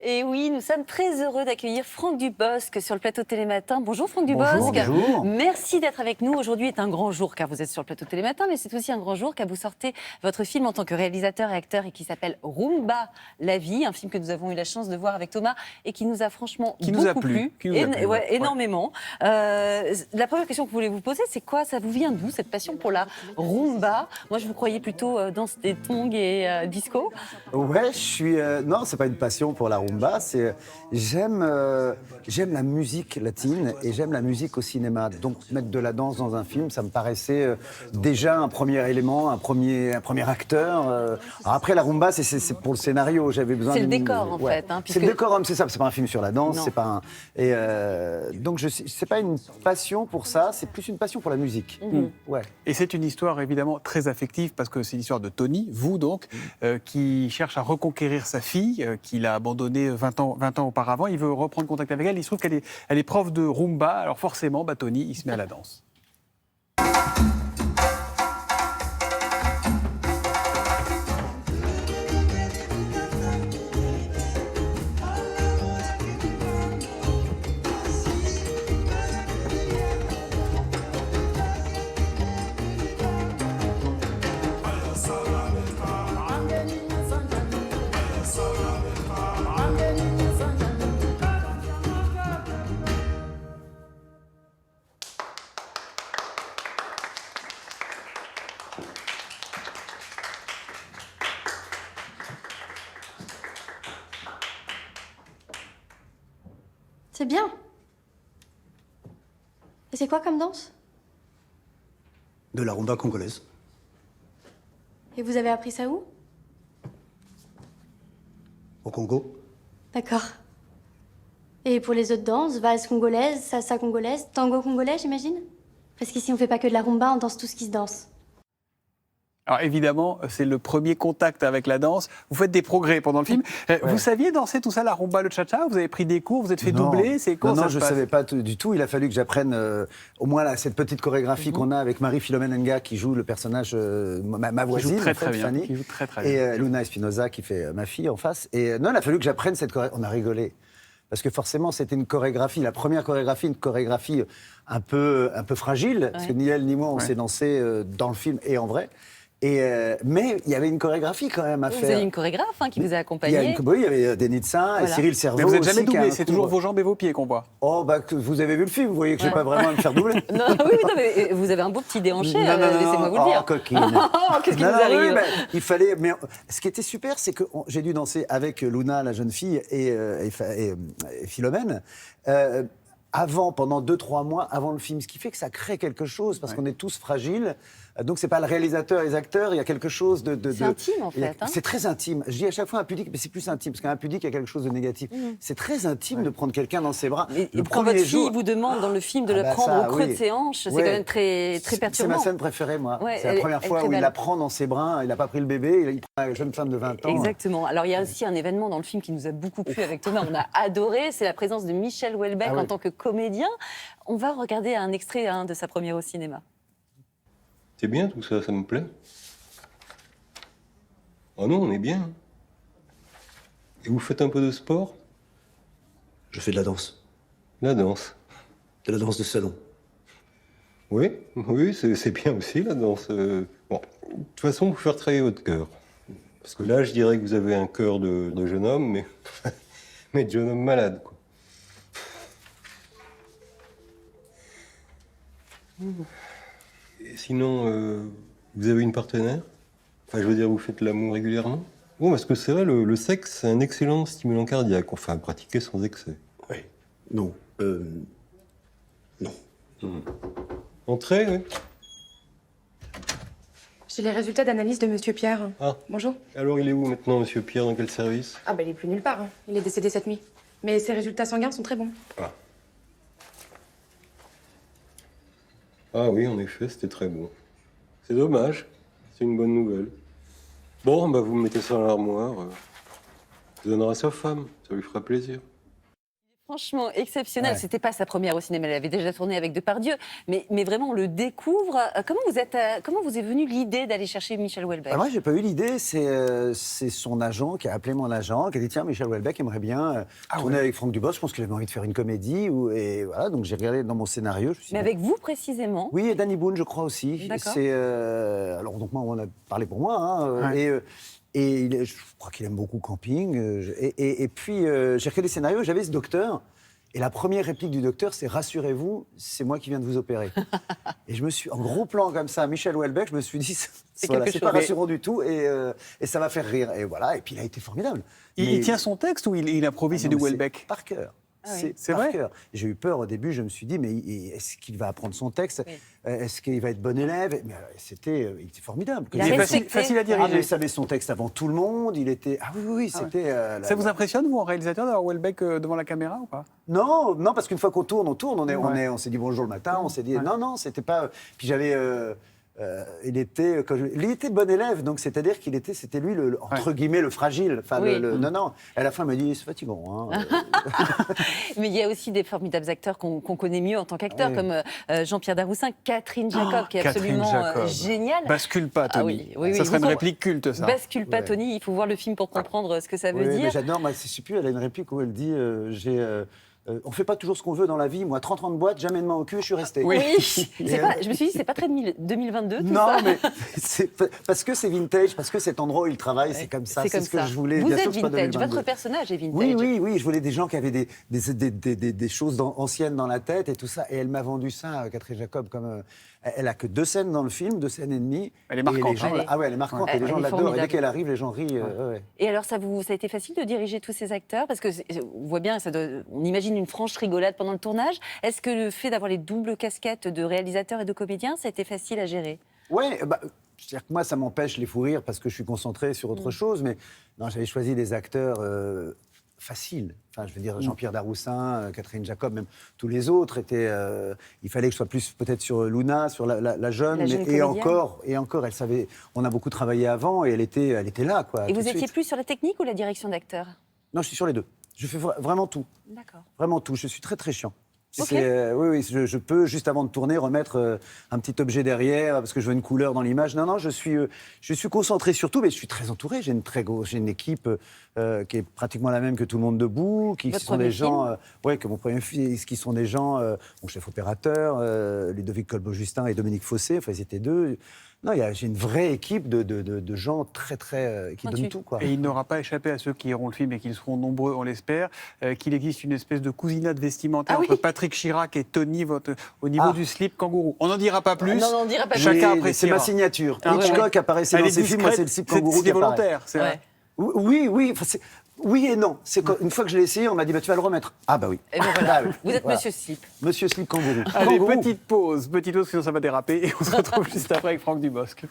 Et oui, nous sommes très heureux d'accueillir Franck Dubosc sur le plateau Télématin. Bonjour Franck Dubosc. Bonjour. Merci d'être avec nous. Aujourd'hui est un grand jour car vous êtes sur le plateau Télématin, mais c'est aussi un grand jour car vous sortez votre film en tant que réalisateur et acteur et qui s'appelle Rumba, la vie, un film que nous avons eu la chance de voir avec Thomas et qui nous a franchement beaucoup plu. Énormément. La première question que je voulais vous poser, c'est quoi? Ça vous vient d'où cette passion pour la rumba? Moi, je vous croyais plutôt danse des tongs et disco. Ouais, je suis. Non, c'est pas une passion pour la rumba. C'est j'aime la musique latine et j'aime la musique au cinéma. Donc mettre de la danse dans un film, ça me paraissait déjà un premier élément, un premier acteur. Alors après la rumba, c'est pour le scénario. J'avais besoin. C'est le décor en fait. Hein, puisque... C'est le décor, c'est ça. C'est pas un film sur la danse. Non. C'est pas un. Et donc c'est pas une passion pour ça. C'est plus une passion pour la musique. Ouais. Et c'est une histoire évidemment très affective parce que c'est l'histoire de Tony, vous donc, qui cherche à reconquérir sa fille qu'il a abandonnée 20 ans auparavant. Il veut reprendre contact avec elle. Il se trouve qu'elle est prof de rumba. Alors forcément, Tony, il se met à la danse. C'est bien. Et c'est quoi comme danse? De la rumba congolaise. Et vous avez appris ça où? Au Congo. D'accord. Et pour les autres danses, valse congolaise, salsa congolaise, tango congolais, j'imagine? Parce qu'ici, on fait pas que de la rumba, on danse tout ce qui se danse. Alors évidemment, c'est le premier contact avec la danse. Vous faites des progrès pendant le film. Ouais. Vous saviez danser tout ça, la rumba, le cha-cha? Vous avez pris des cours, vous êtes fait doubler? C'est quoi? Non, je ne savais pas du tout. Il a fallu que j'apprenne au moins cette petite chorégraphie qu'on a avec Marie-Philomène Nga qui joue le personnage, ma voisine, qui joue très bien. Fanny, Qui joue très bien. Et Luna Espinosa qui fait ma fille en face. Et non, il a fallu que j'apprenne cette chorégraphie. On a rigolé. Parce que forcément, c'était une chorégraphie, la première chorégraphie, une chorégraphie un peu fragile. Parce que ni elle ni moi, on s'est dansé dans le film et en vrai. Mais il y avait une chorégraphie quand même à faire. Vous avez une chorégraphe qui vous a accompagné. Oui, il y avait Denis Tsin et Cyril Cerveau. Mais vous n'êtes jamais aussi, doublé, c'est toujours vos jambes et vos pieds qu'on voit. Oh, vous avez vu le film, vous voyez que je n'ai pas vraiment à me faire doubler. Non, mais vous avez un beau petit déhanché, laissez-moi vous le dire. Oh, coquine. Qu'est-ce qui vous arrive? Il fallait. Mais ce qui était super, c'est que j'ai dû danser avec Luna, la jeune fille, et Philomène. Pendant 2-3 mois avant le film, ce qui fait que ça crée quelque chose, parce qu'on est tous fragiles. Donc c'est pas le réalisateur et les acteurs, il y a quelque chose de... C'est intime en fait. C'est très intime. Je dis à chaque fois impudique, mais c'est plus intime, parce qu'un impudique, il y a quelque chose de négatif. C'est très intime de prendre quelqu'un dans ses bras. Et quand votre fille vous demande dans le film de la prendre au creux de ses hanches, c'est quand même très perturbant. C'est ma scène préférée, moi. Ouais, c'est la première fois où il la prend dans ses bras, il n'a pas pris le bébé, il prend la jeune femme de 20 ans. Exactement. Alors il y a aussi un événement dans le film qui nous a beaucoup plu avec Thomas, on a adoré, c'est la présence de Michel Houellebecq en tant que comédien. On va regarder un extrait de sa première au cinéma. C'est bien tout ça, ça me plaît. Oh non, on est bien. Et vous faites un peu de sport? Je fais de la danse. La danse? De la danse de salon. Oui, c'est bien aussi la danse. Bon, de toute façon, vous faire travailler votre cœur. Parce que là, je dirais que vous avez un cœur de jeune homme, mais de jeune homme malade, quoi. Et sinon, vous avez une partenaire? Enfin, je veux dire, vous faites l'amour régulièrement? Bon, parce que c'est vrai, le sexe, c'est un excellent stimulant cardiaque. Enfin, à pratiquer sans excès. Oui. Non. Non. Entrez, oui. J'ai les résultats d'analyse de Monsieur Pierre. Ah. Bonjour. Alors, il est où maintenant, Monsieur Pierre? Dans quel service? Ah bah il est plus nulle part. Il est décédé cette nuit. Mais ses résultats sanguins sont très bons. Ah. Ah oui, en effet, c'était très bon. C'est dommage. C'est une bonne nouvelle. Bon, bah vous me mettez ça dans l'armoire. Vous donnerez à sa femme. Ça lui fera plaisir. Franchement, exceptionnel. Ouais. C'était pas sa première au cinéma, elle avait déjà tourné avec Depardieu, mais vraiment on le découvre. Comment vous est venue l'idée d'aller chercher Michel Houellebecq? Moi, j'ai pas eu l'idée. C'est son agent qui a appelé mon agent, qui a dit tiens, Michel Houellebecq aimerait bien tourner avec Franck Dubosc. Je pense qu'il avait envie de faire une comédie. Et voilà, donc j'ai regardé dans mon scénario. Je me suis Mais dit, avec vous précisément? oui, et Danny Boone, je crois aussi. D'accord. Alors donc moi, on a parlé pour moi. Hein, Ouais. je crois qu'il aime beaucoup Camping. Et puis j'ai regardé le scénario. J'avais ce docteur. Et la première réplique du docteur, c'est « Rassurez-vous, c'est moi qui viens de vous opérer ». Et je me suis, en gros plan comme ça, Michel Houellebecq, je me suis dit, C'est voilà, quelque c'est pas chose. rassurant du tout et ça va faire rire. Et voilà, et puis il a été formidable. Il tient son texte ou il improvise, c'est du Houellebecq? Par cœur. Ah oui. C'est par vrai cœur. J'ai eu peur au début, je me suis dit, mais est-ce qu'il va apprendre son texte? Oui. Est-ce qu'il va être bon élève? Mais il était formidable. Il a C'est respecté. facile à Ah, diriger. mais il savait son texte avant tout le monde, il était... Ah oui, c'était... Ça vous impressionne, vous, en réalisateur, d'avoir Houellebecq devant la caméra ou pas? Non, parce qu'une fois qu'on tourne, on s'est dit bonjour le matin, on s'est dit non, c'était pas. Puis j'avais, il était bon élève, donc c'est-à-dire c'était lui entre guillemets le fragile. Enfin, Oui. non. À la fin, il m'a dit c'est fatigant. Hein. Mais il y a aussi des formidables acteurs qu'on connaît mieux en tant qu'acteur, Oui. comme Jean-Pierre Daroussin, Catherine Jacob, qui est Catherine absolument Jacob. géniale. Bascule pas, Ah Tony. oui, Ça serait une vous- réplique culte, ça. Bascule pas, Ouais. Tony, il faut voir le film pour comprendre ce que ça veut Oui, mais dire. j'adore. Moi, je sais plus. Elle a une réplique où elle dit on fait pas toujours ce qu'on veut dans la vie. Moi, 30 ans de boîte, jamais de main au cul, je suis resté. Oui. Je me suis dit, c'est pas très 2022 tout Non, ça. mais parce que c'est vintage, parce que cet endroit où il travaille, c'est comme ça. C'est comme ce que ça. je voulais. Vous Bien êtes sûr, c'est pas vintage, 2022. votre personnage est vintage. Oui, je voulais des gens qui avaient des choses anciennes dans la tête et tout ça. Et elle m'a vendu ça, Catherine Jacob, comme... elle a que 2 scènes dans le film, 2 scènes et demie. Elle est Et marquante, les gens, hein. ah ouais, elle est marquante. Ouais, Et les gens elle est l'adorent. Et formidable. dès qu'elle arrive, les gens rient. ouais. Et alors, ça a été facile de diriger tous ces acteurs? Parce que on voit bien, on imagine une franche rigolade pendant le tournage. Est-ce que le fait d'avoir les doubles casquettes de réalisateur et de comédien, ça a été facile à gérer? Ouais, c'est-à-dire que moi, ça m'empêche les fous rires parce que je suis concentré sur autre chose. Mais non, j'avais choisi des acteurs faciles. Enfin, je veux dire, Jean-Pierre Daroussin, Catherine Jacob, même tous les autres étaient... il fallait que je sois plus peut-être sur Luna, sur la jeune. La jeune et comédienne. encore, elle savait... On a beaucoup travaillé avant et elle était là, quoi. Et tout vous de étiez suite. plus sur la technique ou la direction d'acteur? Non, je suis sur les deux. Je fais vraiment tout. D'accord. Vraiment tout. Je suis très, très chiant. Ok. Oui, je peux, juste avant de tourner, remettre un petit objet derrière parce que je veux une couleur dans l'image. Non, je suis concentré sur tout, mais je suis très entouré. J'ai une équipe qui est pratiquement la même que tout le monde debout, qui Votre sont des premier gens... que mon premier film, qui sont des gens... mon chef opérateur, Ludovic Colbeau-Justin et Dominique Fossé, enfin, ils étaient 2. Non, j'ai une vraie équipe de gens très, très... qui Pointu. donnent tout, quoi. Et il n'aura pas échappé à ceux qui iront le film et qu'ils seront nombreux, on l'espère, qu'il existe une espèce de cousinade vestimentaire Ah oui. entre Patrick Chirac et Tony au niveau du slip kangourou. On n'en dira pas plus. Non, on dira pas plus. Chacun C'est appréciera. ma signature. Ah, ouais, Hitchcock apparaissait Elle dans est ses films, moi, c'est le slip kangourou C'est qui apparaît. volontaire, c'est vrai. Ouais. Oui, enfin, oui et non. Une fois que je l'ai essayé, on m'a dit tu vas le remettre. Ah bah oui. Et ben voilà. Ah oui. Vous êtes Voilà. Monsieur Slip. Monsieur Slip Kangourou. Allez, Kangourou. petite pause, sinon ça va déraper. Et on se retrouve juste après avec Franck Dubosc.